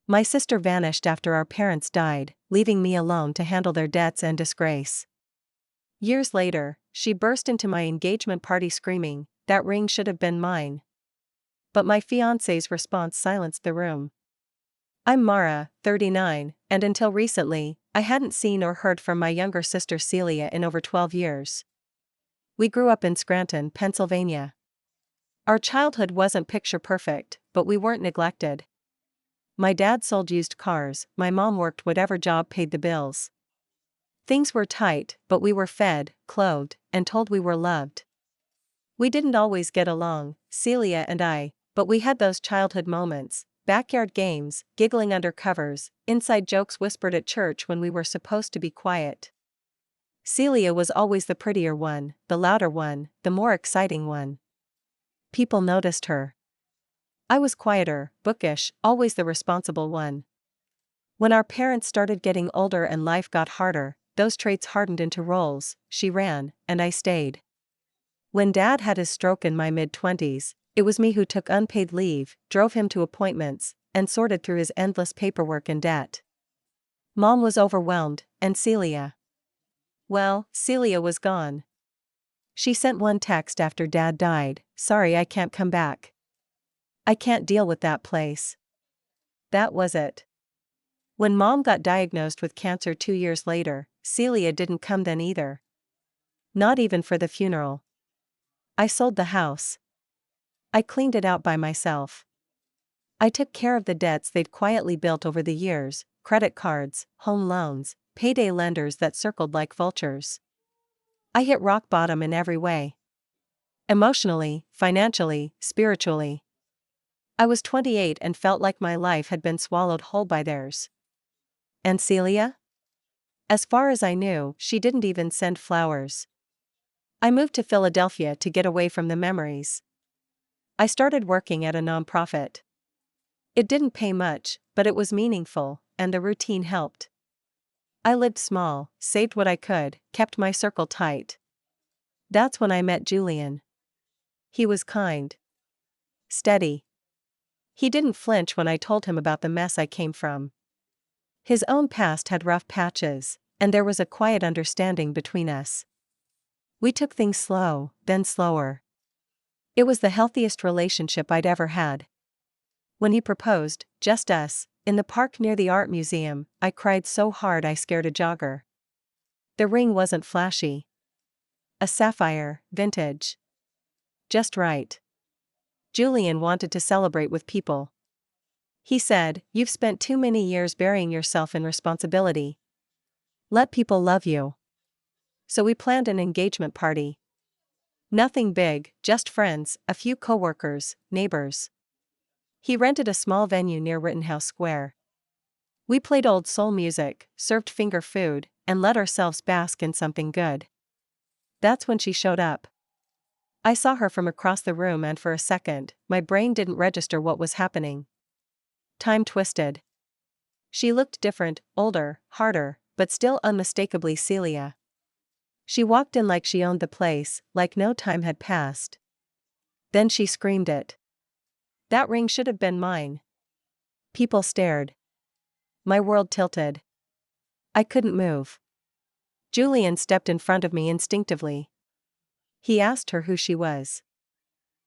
My sister vanished after our parents died, leaving me alone to handle their debts and disgrace. Years later, she burst into my engagement party screaming, "That ring should have been mine." But my fiancé's response silenced the room. I'm Mara, 39, and until recently, I hadn't seen or heard from my younger sister Celia in over 12 years. We grew up in Scranton, Pennsylvania. Our childhood wasn't picture perfect, but we weren't neglected. My dad sold used cars, my mom worked whatever job paid the bills. Things were tight, but we were fed, clothed, and told we were loved. We didn't always get along, Celia and I, but we had those childhood moments, backyard games, giggling under covers, inside jokes whispered at church when we were supposed to be quiet. Celia was always the prettier one, the louder one, the more exciting one. People noticed her. I was quieter, bookish, always the responsible one. When our parents started getting older and life got harder, those traits hardened into roles. She ran, and I stayed. When Dad had his stroke in my mid-20s, it was me who took unpaid leave, drove him to appointments, and sorted through his endless paperwork and debt. Mom was overwhelmed, and Celia. Well, Celia was gone. She sent one text after Dad died, "Sorry I can't come back. I can't deal with that place." That was it. When Mom got diagnosed with cancer 2 years later, Celia didn't come then either. Not even for the funeral. I sold the house. I cleaned it out by myself. I took care of the debts they'd quietly built over the years, credit cards, home loans, payday lenders that circled like vultures. I hit rock bottom in every way. Emotionally, financially, spiritually. I was 28 and felt like my life had been swallowed whole by theirs. And Celia? As far as I knew, she didn't even send flowers. I moved to Philadelphia to get away from the memories. I started working at a nonprofit. It didn't pay much, but it was meaningful, and the routine helped. I lived small, saved what I could, kept my circle tight. That's when I met Julian. He was kind. Steady. He didn't flinch when I told him about the mess I came from. His own past had rough patches, and there was a quiet understanding between us. We took things slow, then slower. It was the healthiest relationship I'd ever had. When he proposed, just us, in the park near the art museum, I cried so hard I scared a jogger. The ring wasn't flashy. A sapphire, vintage. Just right. Julian wanted to celebrate with people. He said, "You've spent too many years burying yourself in responsibility. Let people love you." So we planned an engagement party. Nothing big, just friends, a few coworkers, neighbors. He rented a small venue near Rittenhouse Square. We played old soul music, served finger food, and let ourselves bask in something good. That's when she showed up. I saw her from across the room and for a second, my brain didn't register what was happening. Time twisted. She looked different, older, harder, but still unmistakably Celia. She walked in like she owned the place, like no time had passed. Then she screamed it. "That ring should have been mine." People stared. My world tilted. I couldn't move. Julian stepped in front of me instinctively. He asked her who she was.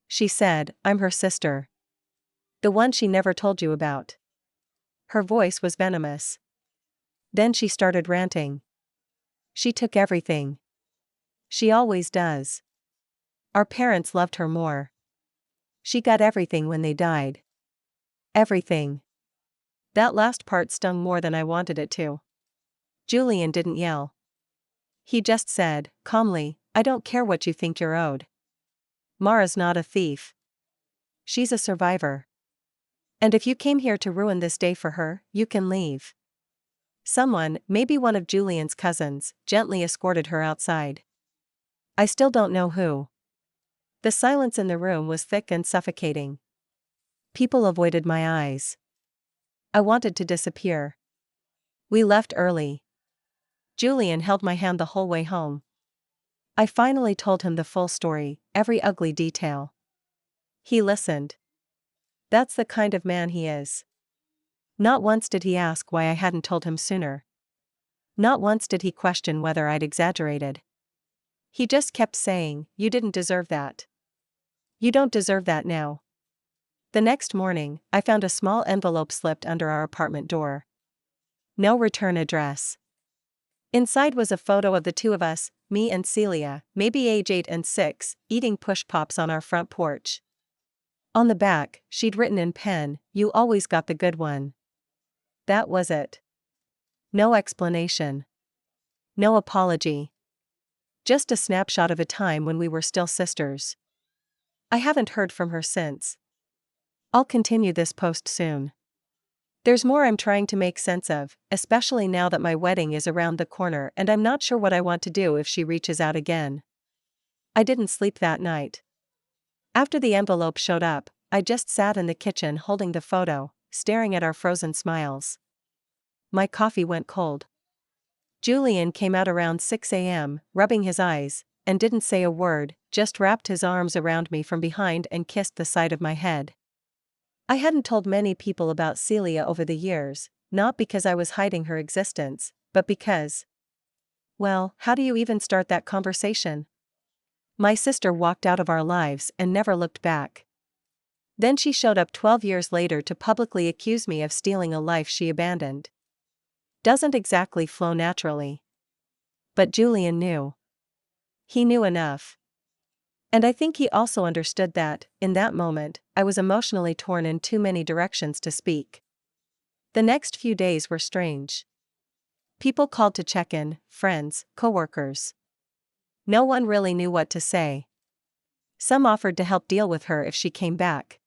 She said, "I'm her sister. The one she never told you about." Her voice was venomous. Then she started ranting. She took everything. She always does. Our parents loved her more. She got everything when they died. Everything. That last part stung more than I wanted it to. Julian didn't yell. He just said, calmly, "I don't care what you think you're owed. Mara's not a thief. She's a survivor. And if you came here to ruin this day for her, you can leave." Someone, maybe one of Julian's cousins, gently escorted her outside. I still don't know who. The silence in the room was thick and suffocating. People avoided my eyes. I wanted to disappear. We left early. Julian held my hand the whole way home. I finally told him the full story, every ugly detail. He listened. That's the kind of man he is. Not once did he ask why I hadn't told him sooner. Not once did he question whether I'd exaggerated. He just kept saying, "You didn't deserve that. You don't deserve that now." The next morning, I found a small envelope slipped under our apartment door. No return address. Inside was a photo of the two of us, me and Celia, maybe age 8 and 6, eating push pops on our front porch. On the back, she'd written in pen, "You always got the good one." That was it. No explanation. No apology. Just a snapshot of a time when we were still sisters. I haven't heard from her since. I'll continue this post soon. There's more I'm trying to make sense of, especially now that my wedding is around the corner and I'm not sure what I want to do if she reaches out again. I didn't sleep that night. After the envelope showed up, I just sat in the kitchen holding the photo, staring at our frozen smiles. My coffee went cold. Julian came out around 6 a.m., rubbing his eyes, and didn't say a word, just wrapped his arms around me from behind and kissed the side of my head. I hadn't told many people about Celia over the years, not because I was hiding her existence, but because… well, how do you even start that conversation? My sister walked out of our lives and never looked back. Then she showed up 12 years later to publicly accuse me of stealing a life she abandoned. Doesn't exactly flow naturally. But Julian knew. He knew enough. And I think he also understood that, in that moment, I was emotionally torn in too many directions to speak. The next few days were strange. People called to check in, friends, coworkers. No one really knew what to say. Some offered to help deal with her if she came back.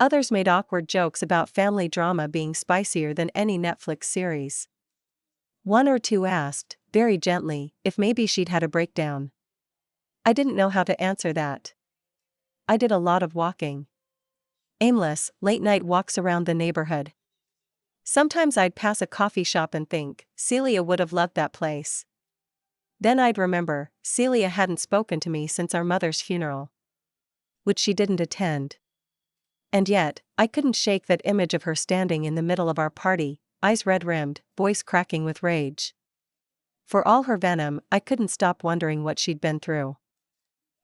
Others made awkward jokes about family drama being spicier than any Netflix series. One or two asked, very gently, if maybe she'd had a breakdown. I didn't know how to answer that. I did a lot of walking. Aimless, late-night walks around the neighborhood. Sometimes I'd pass a coffee shop and think, Celia would have loved that place. Then I'd remember, Celia hadn't spoken to me since our mother's funeral, which she didn't attend. And yet, I couldn't shake that image of her standing in the middle of our party, eyes red-rimmed, voice cracking with rage. For all her venom, I couldn't stop wondering what she'd been through.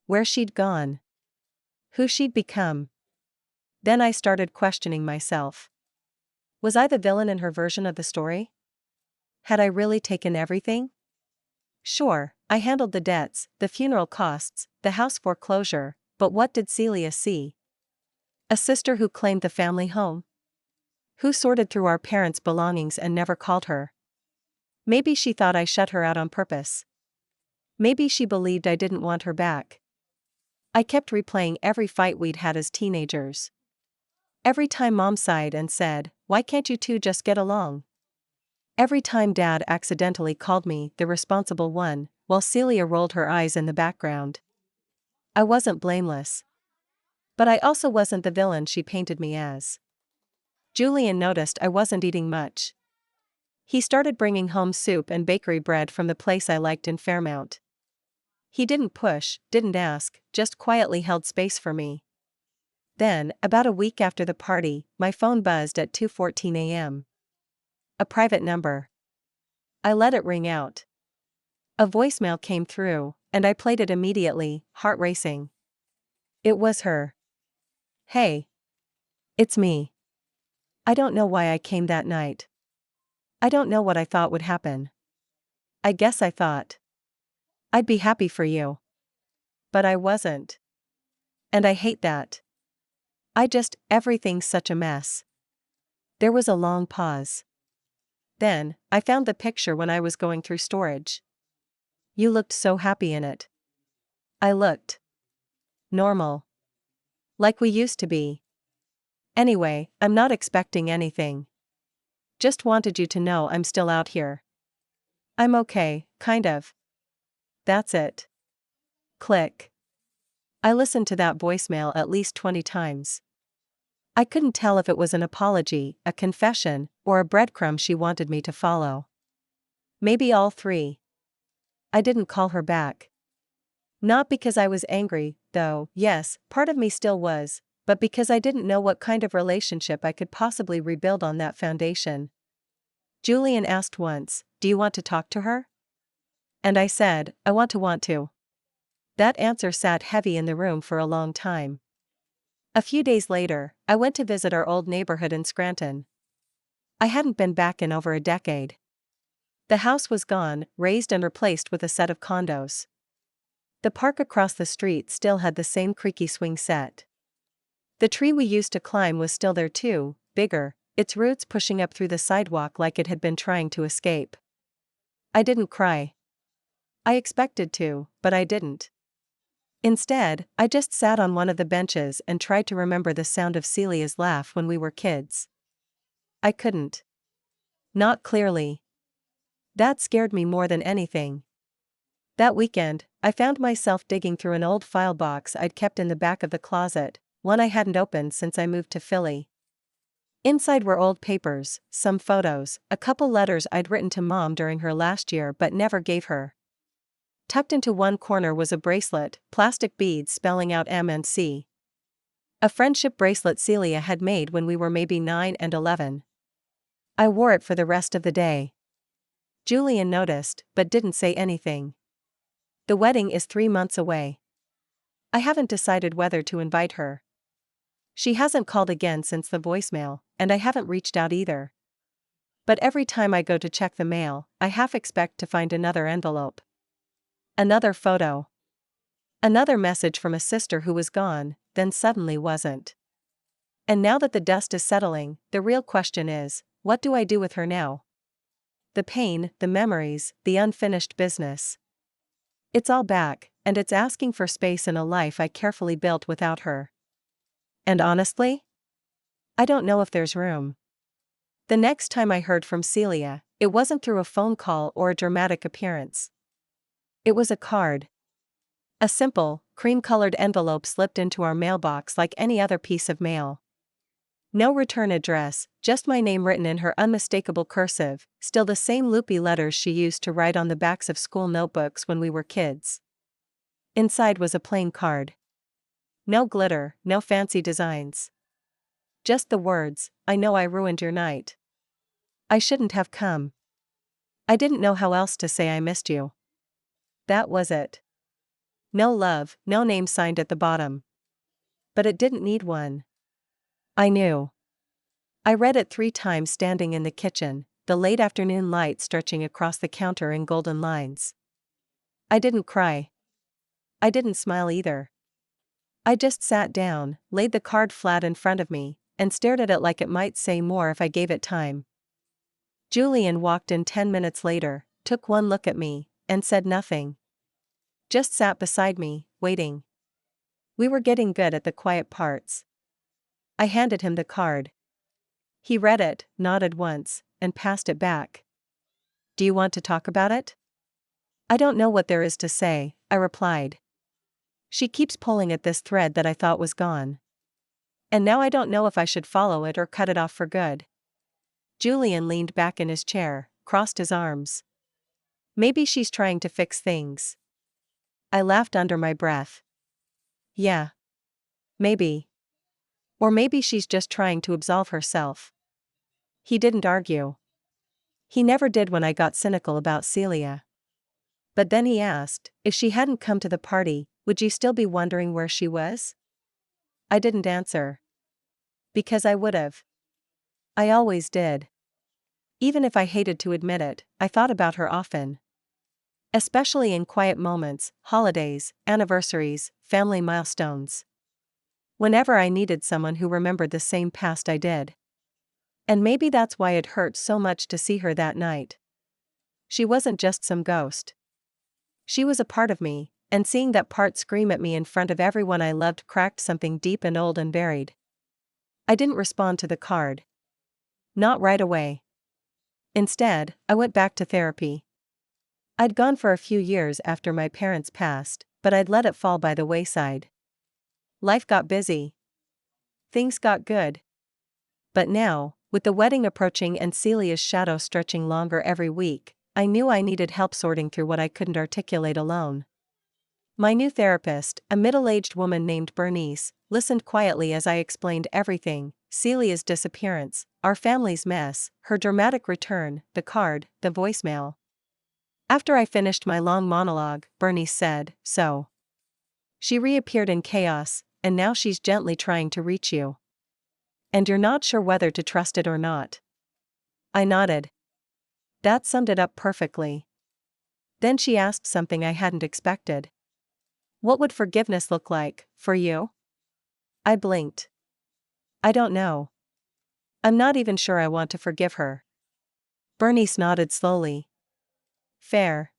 Where she'd gone. Who she'd become. Then I started questioning myself. Was I the villain in her version of the story? Had I really taken everything? Sure, I handled the debts, the funeral costs, the house foreclosure, but what did Celia see? A sister who claimed the family home? Who sorted through our parents' belongings and never called her? Maybe she thought I shut her out on purpose. Maybe she believed I didn't want her back. I kept replaying every fight we'd had as teenagers. Every time Mom sighed and said, "Why can't you two just get along?" Every time Dad accidentally called me the responsible one, while Celia rolled her eyes in the background. I wasn't blameless. But I also wasn't the villain she painted me as. Julian noticed I wasn't eating much. He started bringing home soup and bakery bread from the place I liked in Fairmount. He didn't push, didn't ask, just quietly held space for me. Then, about a week after the party, my phone buzzed at 2:14 a.m. A private number. I let it ring out. A voicemail came through, and I played it immediately, heart racing. It was her. "Hey. It's me. I don't know why I came that night. I don't know what I thought would happen. I guess I thought I'd be happy for you. But I wasn't. And I hate that. Everything's such a mess." There was a long pause. Then, I found the picture when I was going through storage. "You looked so happy in it." I looked normal. Like we used to be. "Anyway, I'm not expecting anything. Just wanted you to know I'm still out here. I'm okay, kind of. That's it." Click. I listened to that voicemail at least 20 times. I couldn't tell if it was an apology, a confession, or a breadcrumb she wanted me to follow. Maybe all three. I didn't call her back. Not because I was angry, though, yes, part of me still was, but because I didn't know what kind of relationship I could possibly rebuild on that foundation. Julian asked once, "Do you want to talk to her?" And I said, "I want to." That answer sat heavy in the room for a long time. A few days later, I went to visit our old neighborhood in Scranton. I hadn't been back in over a decade. The house was gone, razed and replaced with a set of condos. The park across the street still had the same creaky swing set. The tree we used to climb was still there too, bigger, its roots pushing up through the sidewalk like it had been trying to escape. I didn't cry. I expected to, but I didn't. Instead, I just sat on one of the benches and tried to remember the sound of Celia's laugh when we were kids. I couldn't. Not clearly. That scared me more than anything. That weekend, I found myself digging through an old file box I'd kept in the back of the closet, one I hadn't opened since I moved to Philly. Inside were old papers, some photos, a couple letters I'd written to Mom during her last year but never gave her. Tucked into one corner was a bracelet, plastic beads spelling out M and C. A friendship bracelet Celia had made when we were maybe 9 and 11. I wore it for the rest of the day. Julian noticed, but didn't say anything. The wedding is 3 months away. I haven't decided whether to invite her. She hasn't called again since the voicemail, and I haven't reached out either. But every time I go to check the mail, I half expect to find another envelope. Another photo. Another message from a sister who was gone, then suddenly wasn't. And now that the dust is settling, the real question is, what do I do with her now? The pain, the memories, the unfinished business. It's all back, and it's asking for space in a life I carefully built without her. And honestly, I don't know if there's room. The next time I heard from Celia, it wasn't through a phone call or a dramatic appearance. It was a card. A simple, cream-colored envelope slipped into our mailbox like any other piece of mail. No return address, just my name written in her unmistakable cursive, still the same loopy letters she used to write on the backs of school notebooks when we were kids. Inside was a plain card. No glitter, no fancy designs. Just the words, "I know I ruined your night. I shouldn't have come. I didn't know how else to say I missed you." That was it. No love, no name signed at the bottom. But it didn't need one. I knew. I read it 3 times standing in the kitchen, the late afternoon light stretching across the counter in golden lines. I didn't cry. I didn't smile either. I just sat down, laid the card flat in front of me, and stared at it like it might say more if I gave it time. Julian walked in 10 minutes later, took one look at me, and said nothing. Just sat beside me, waiting. We were getting good at the quiet parts. I handed him the card. He read it, nodded once, and passed it back. "Do you want to talk about it?" "I don't know what there is to say," I replied. "She keeps pulling at this thread that I thought was gone. And now I don't know if I should follow it or cut it off for good." Julian leaned back in his chair, crossed his arms. "Maybe she's trying to fix things." I laughed under my breath. "Yeah. Maybe. Or maybe she's just trying to absolve herself." He didn't argue. He never did when I got cynical about Celia. But then he asked, if she hadn't come to the party, would you still be wondering where she was? I didn't answer. Because I would've. I always did. Even if I hated to admit it, I thought about her often. Especially in quiet moments, holidays, anniversaries, family milestones. Whenever I needed someone who remembered the same past I did. And maybe that's why it hurt so much to see her that night. She wasn't just some ghost. She was a part of me, and seeing that part scream at me in front of everyone I loved cracked something deep and old and buried. I didn't respond to the card. Not right away. Instead, I went back to therapy. I'd gone for a few years after my parents passed, but I'd let it fall by the wayside. Life got busy. Things got good. But now, with the wedding approaching and Celia's shadow stretching longer every week, I knew I needed help sorting through what I couldn't articulate alone. My new therapist, a middle-aged woman named Bernice, listened quietly as I explained everything: Celia's disappearance, our family's mess, her dramatic return, the card, the voicemail. After I finished my long monologue, Bernice said, "So. She reappeared in chaos, and now she's gently trying to reach you. And you're not sure whether to trust it or not." I nodded. That summed it up perfectly. Then she asked something I hadn't expected. "What would forgiveness look like, for you?" I blinked. "I don't know. I'm not even sure I want to forgive her." Bernice nodded slowly. "Fair.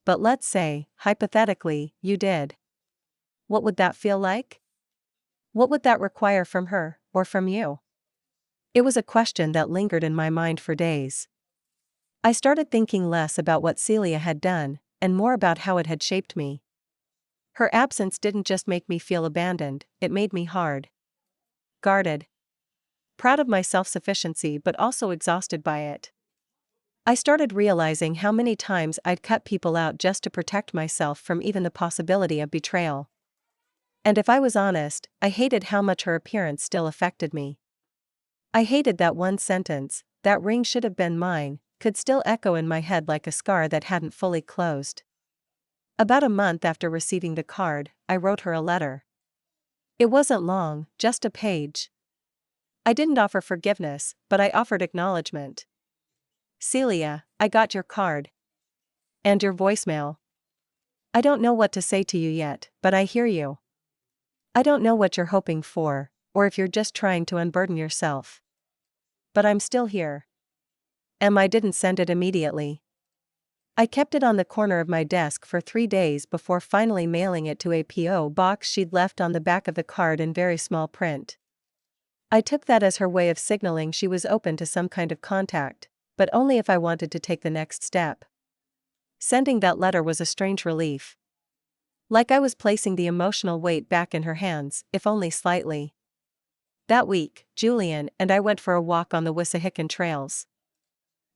But let's say, hypothetically, you did. What would that feel like? What would that require from her, or from you?" It was a question that lingered in my mind for days. I started thinking less about what Celia had done, and more about how it had shaped me. Her absence didn't just make me feel abandoned, it made me hard. Guarded. Proud of my self-sufficiency but also exhausted by it. I started realizing how many times I'd cut people out just to protect myself from even the possibility of betrayal. And if I was honest, I hated how much her appearance still affected me. I hated that one sentence, "That ring should have been mine," could still echo in my head like a scar that hadn't fully closed. About a month after receiving the card, I wrote her a letter. It wasn't long, just a page. I didn't offer forgiveness, but I offered acknowledgement. "Celia, I got your card. And your voicemail. I don't know what to say to you yet, but I hear you. I don't know what you're hoping for, or if you're just trying to unburden yourself. But I'm still here." I didn't send it immediately. I kept it on the corner of my desk for 3 days before finally mailing it to a P.O. box she'd left on the back of the card in very small print. I took that as her way of signaling she was open to some kind of contact, but only if I wanted to take the next step. Sending that letter was a strange relief. Like I was placing the emotional weight back in her hands, if only slightly. That week, Julian and I went for a walk on the Wissahickon trails.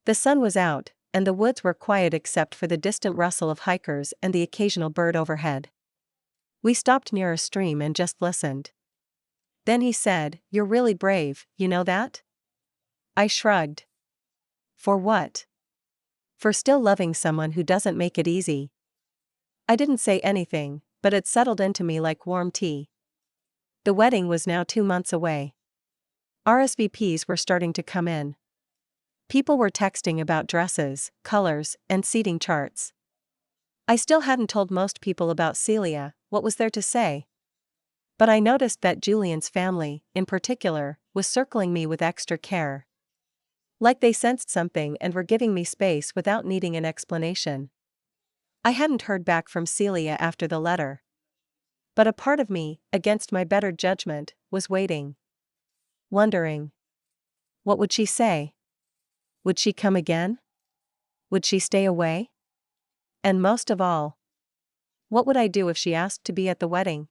The sun was out, and the woods were quiet except for the distant rustle of hikers and the occasional bird overhead. We stopped near a stream and just listened. Then he said, "You're really brave, you know that?" I shrugged. "For what?" "For still loving someone who doesn't make it easy." I didn't say anything, but it settled into me like warm tea. The wedding was now 2 months away. RSVPs were starting to come in. People were texting about dresses, colors, and seating charts. I still hadn't told most people about Celia. What was there to say? But I noticed that Julian's family, in particular, was circling me with extra care. Like they sensed something and were giving me space without needing an explanation. I hadn't heard back from Celia after the letter. But a part of me, against my better judgment, was waiting. Wondering. What would she say? Would she come again? Would she stay away? And most of all, what would I do if she asked to be at the wedding?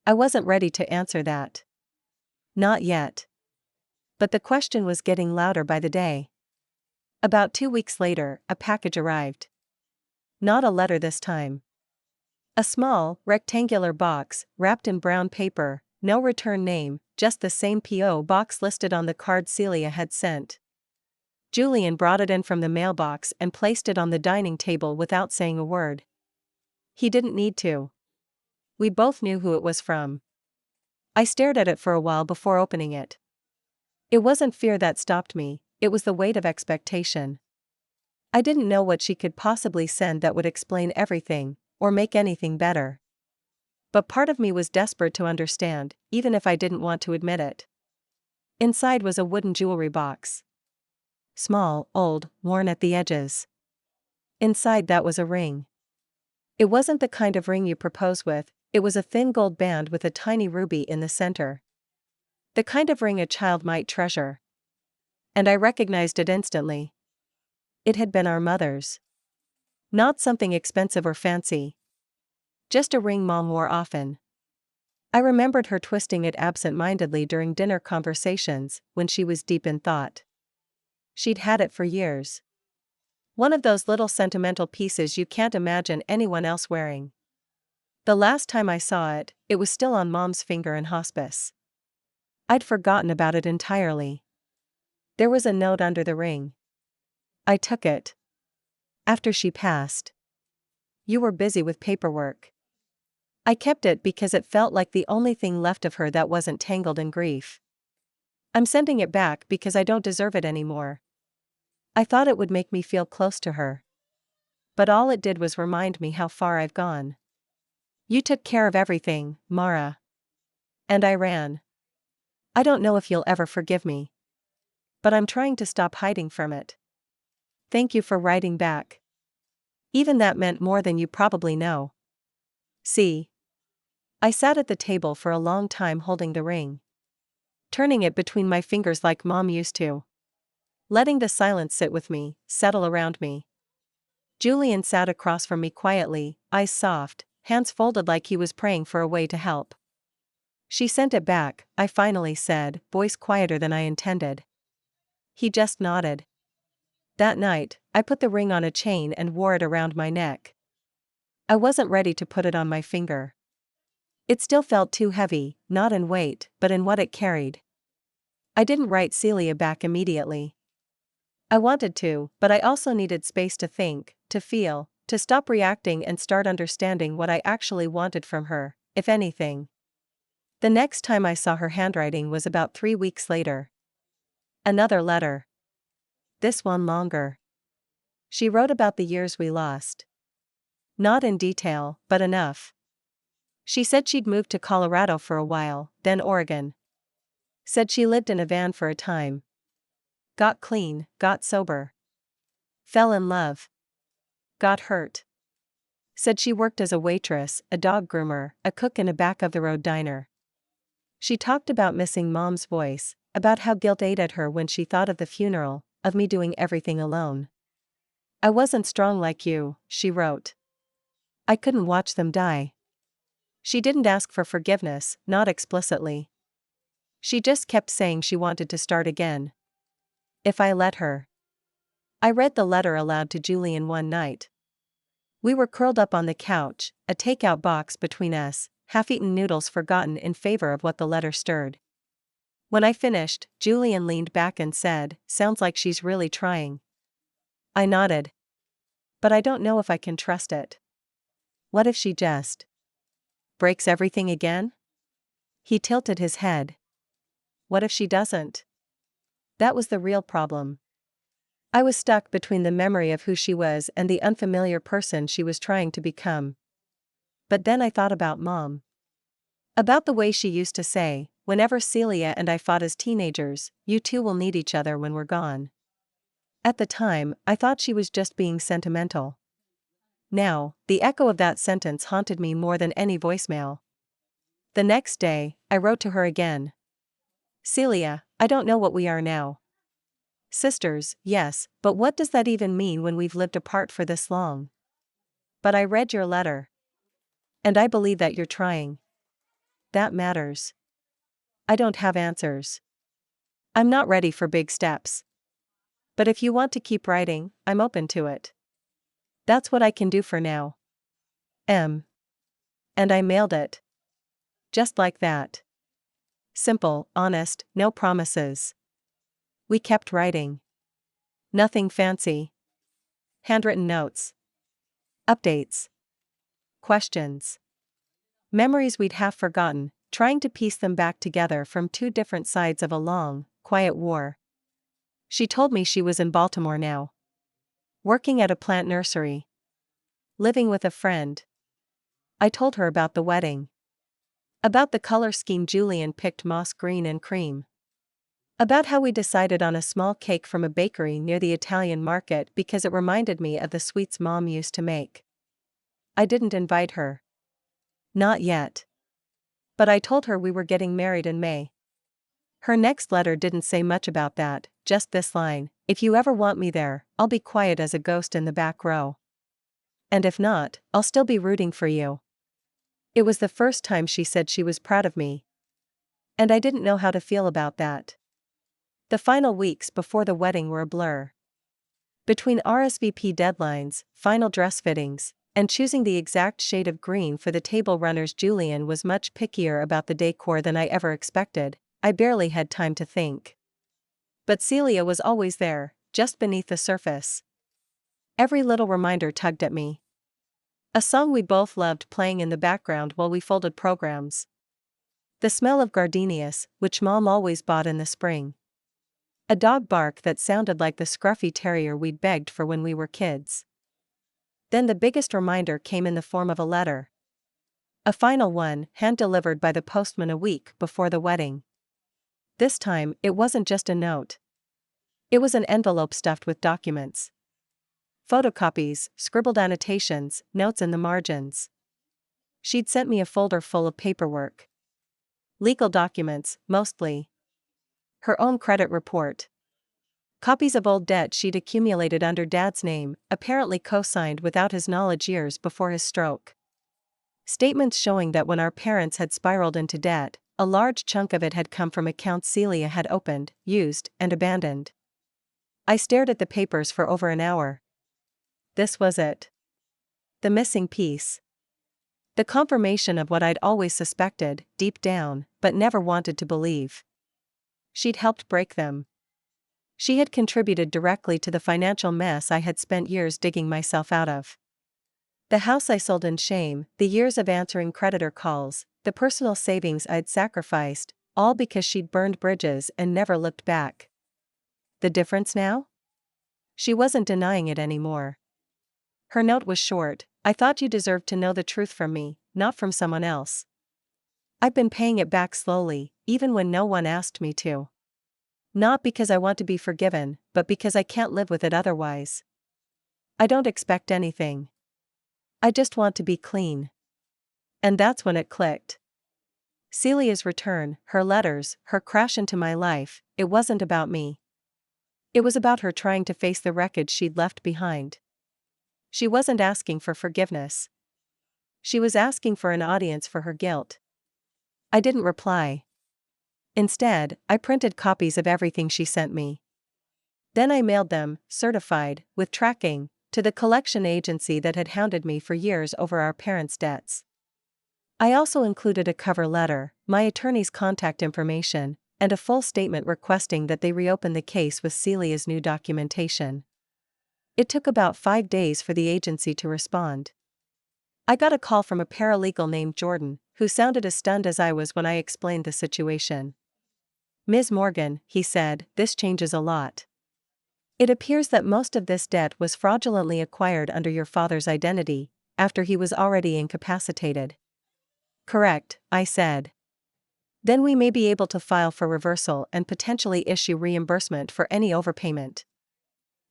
I wasn't ready to answer that. Not yet. But the question was getting louder by the day. About 2 weeks later, a package arrived. Not a letter this time. A small, rectangular box, wrapped in brown paper, no return name, just the same P.O. box listed on the card Celia had sent. Julian brought it in from the mailbox and placed it on the dining table without saying a word. He didn't need to. We both knew who it was from. I stared at it for a while before opening it. It wasn't fear that stopped me, it was the weight of expectation. I didn't know what she could possibly send that would explain everything, or make anything better. But part of me was desperate to understand, even if I didn't want to admit it. Inside was a wooden jewelry box. Small, old, worn at the edges. Inside that was a ring. It wasn't the kind of ring you propose with, it was a thin gold band with a tiny ruby in the center. The kind of ring a child might treasure. And I recognized it instantly. It had been our mother's. Not something expensive or fancy. Just a ring Mom wore often. I remembered her twisting it absent-mindedly during dinner conversations when she was deep in thought. She'd had it for years. One of those little sentimental pieces you can't imagine anyone else wearing. The last time I saw it, it was still on Mom's finger in hospice. I'd forgotten about it entirely. There was a note under the ring. I took it. After she passed. You were busy with paperwork. I kept it because it felt like the only thing left of her that wasn't tangled in grief. I'm sending it back because I don't deserve it anymore. I thought it would make me feel close to her. But all it did was remind me how far I've gone. You took care of everything, Mara. And I ran. I don't know if you'll ever forgive me. But I'm trying to stop hiding from it. Thank you for writing back. Even that meant more than you probably know. See. I sat at the table for a long time holding the ring. Turning it between my fingers like Mom used to. Letting the silence sit with me, settle around me. Julian sat across from me quietly, eyes soft, hands folded like he was praying for a way to help. She sent it back, I finally said, voice quieter than I intended. He just nodded. That night, I put the ring on a chain and wore it around my neck. I wasn't ready to put it on my finger. It still felt too heavy, not in weight, but in what it carried. I didn't write Celia back immediately. I wanted to, but I also needed space to think, to feel, to stop reacting and start understanding what I actually wanted from her, if anything. The next time I saw her handwriting was about 3 weeks later. Another letter. This one longer. She wrote about the years we lost. Not in detail, but enough. She said she'd moved to Colorado for a while, then Oregon. Said she lived in a van for a time. Got clean, got sober. Fell in love. Got hurt. Said she worked as a waitress, a dog groomer, a cook in a back-of-the-road diner. She talked about missing Mom's voice, about how guilt ate at her when she thought of the funeral, of me doing everything alone. I wasn't strong like you, she wrote. I couldn't watch them die. She didn't ask for forgiveness, not explicitly. She just kept saying she wanted to start again. If I let her. I read the letter aloud to Julian one night. We were curled up on the couch, a takeout box between us, half-eaten noodles forgotten in favor of what the letter stirred. When I finished, Julian leaned back and said, "Sounds like she's really trying." I nodded. But I don't know if I can trust it. What if she just breaks everything again? He tilted his head. What if she doesn't? That was the real problem. I was stuck between the memory of who she was and the unfamiliar person she was trying to become. But then I thought about Mom. About the way she used to say, whenever Celia and I fought as teenagers, "You two will need each other when we're gone." At the time, I thought she was just being sentimental. Now, the echo of that sentence haunted me more than any voicemail. The next day, I wrote to her again. Celia, I don't know what we are now. Sisters, yes, but what does that even mean when we've lived apart for this long? But I read your letter. And I believe that you're trying. That matters. I don't have answers. I'm not ready for big steps. But if you want to keep writing, I'm open to it. That's what I can do for now. M. And I mailed it. Just like that. Simple, honest, no promises. We kept writing. Nothing fancy. Handwritten notes. Updates. Questions. Memories we'd half forgotten, trying to piece them back together from two different sides of a long, quiet war. She told me she was in Baltimore now. Working at a plant nursery. Living with a friend. I told her about the wedding. About the color scheme Julian picked, moss green and cream. About how we decided on a small cake from a bakery near the Italian market because it reminded me of the sweets Mom used to make. I didn't invite her. Not yet. But I told her we were getting married in May. Her next letter didn't say much about that, just this line: "If you ever want me there, I'll be quiet as a ghost in the back row. And if not, I'll still be rooting for you." It was the first time she said she was proud of me. And I didn't know how to feel about that. The final weeks before the wedding were a blur. Between RSVP deadlines, final dress fittings, And choosing the exact shade of green for the table runners. Julian was much pickier about the decor than I ever expected. I barely had time to think. But Celia was always there, just beneath the surface. Every little reminder tugged at me. A song we both loved playing in the background while we folded programs. The smell of gardenias, which Mom always bought in the spring. A dog bark that sounded like the scruffy terrier we'd begged for when we were kids. Then the biggest reminder came in the form of a letter. A final one, hand-delivered by the postman a week before the wedding. This time, it wasn't just a note. It was an envelope stuffed with documents. Photocopies, scribbled annotations, notes in the margins. She'd sent me a folder full of paperwork. Legal documents, mostly. Her own credit report. Copies of old debt she'd accumulated under Dad's name, apparently co-signed without his knowledge years before his stroke. Statements showing that when our parents had spiraled into debt, a large chunk of it had come from accounts Celia had opened, used, and abandoned. I stared at the papers for over an hour. This was it. The missing piece. The confirmation of what I'd always suspected, deep down, but never wanted to believe. She'd helped break them. She had contributed directly to the financial mess I had spent years digging myself out of. The house I sold in shame, the years of answering creditor calls, the personal savings I'd sacrificed, all because she'd burned bridges and never looked back. The difference now? She wasn't denying it anymore. Her note was short. I thought you deserved to know the truth from me, not from someone else. I've been paying it back slowly, even when no one asked me to. Not because I want to be forgiven, but because I can't live with it otherwise. I don't expect anything. I just want to be clean. And that's when it clicked. Celia's return, her letters, her crash into my life, it wasn't about me. It was about her trying to face the wreckage she'd left behind. She wasn't asking for forgiveness. She was asking for an audience for her guilt. I didn't reply. Instead, I printed copies of everything she sent me. Then I mailed them, certified, with tracking, to the collection agency that had hounded me for years over our parents' debts. I also included a cover letter, my attorney's contact information, and a full statement requesting that they reopen the case with Celia's new documentation. It took about 5 days for the agency to respond. I got a call from a paralegal named Jordan, who sounded as stunned as I was when I explained the situation. "Ms. Morgan," he said, "this changes a lot. It appears that most of this debt was fraudulently acquired under your father's identity, after he was already incapacitated." "Correct," I said. "Then we may be able to file for reversal and potentially issue reimbursement for any overpayment."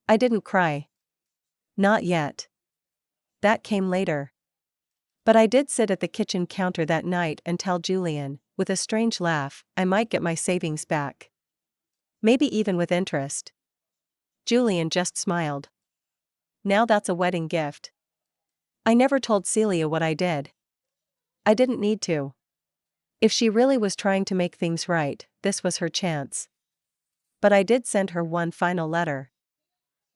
I didn't cry. Not yet. That came later. But I did sit at the kitchen counter that night and tell Julian, with a strange laugh, I might get my savings back. Maybe even with interest. Julian just smiled. Now that's a wedding gift. I never told Celia what I did. I didn't need to. If she really was trying to make things right, this was her chance. But I did send her one final letter.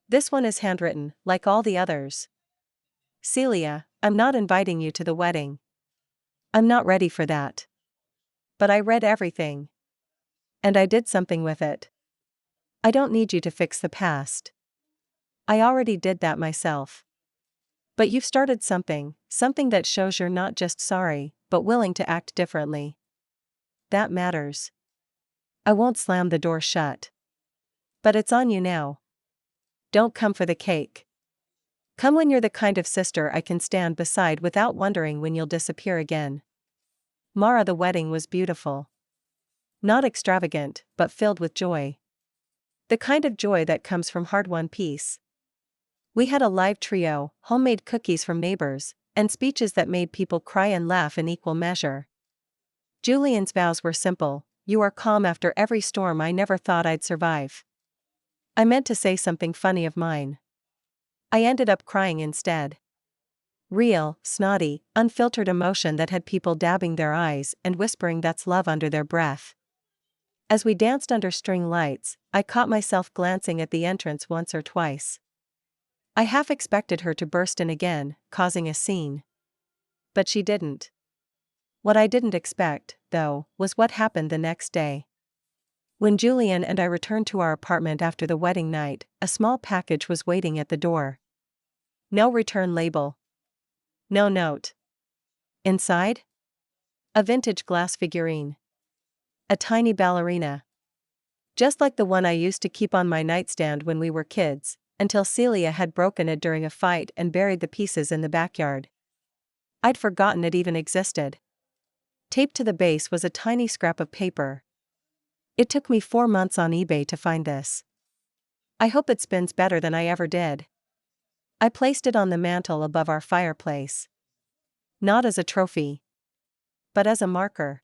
This one is handwritten, like all the others. "Celia, I'm not inviting you to the wedding. I'm not ready for that. But I read everything. And I did something with it. I don't need you to fix the past. I already did that myself. But you've started something that shows you're not just sorry, but willing to act differently. That matters. I won't slam the door shut. But it's on you now. Don't come for the cake. Come when you're the kind of sister I can stand beside without wondering when you'll disappear again." Mara, the wedding was beautiful. Not extravagant, but filled with joy. The kind of joy that comes from hard-won peace. We had a live trio, homemade cookies from neighbors, and speeches that made people cry and laugh in equal measure. Julian's vows were simple: "You are calm after every storm I never thought I'd survive." I meant to say something funny of mine. I ended up crying instead. Real, snotty, unfiltered emotion that had people dabbing their eyes and whispering "that's love" under their breath. As we danced under string lights, I caught myself glancing at the entrance once or twice. I half expected her to burst in again, causing a scene. But she didn't. What I didn't expect, though, was what happened the next day. When Julian and I returned to our apartment after the wedding night, a small package was waiting at the door. No return label. No note. Inside? A vintage glass figurine. A tiny ballerina. Just like the one I used to keep on my nightstand when we were kids, until Celia had broken it during a fight and buried the pieces in the backyard. I'd forgotten it even existed. Taped to the base was a tiny scrap of paper. It took me 4 months on eBay to find this. I hope it spins better than I ever did. I placed it on the mantel above our fireplace. Not as a trophy, but as a marker.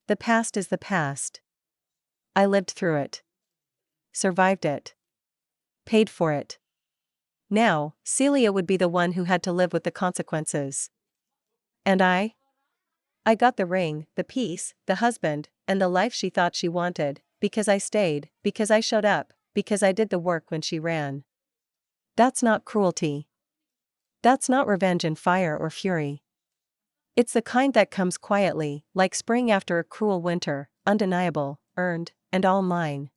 The past is the past. I lived through it. Survived it. Paid for it. Now, Celia would be the one who had to live with the consequences. And I got the ring, the peace, the husband, and the life she thought she wanted, because I stayed, because I showed up, because I did the work when she ran. That's not cruelty. That's not revenge in fire or fury. It's the kind that comes quietly, like spring after a cruel winter, undeniable, earned, and all mine.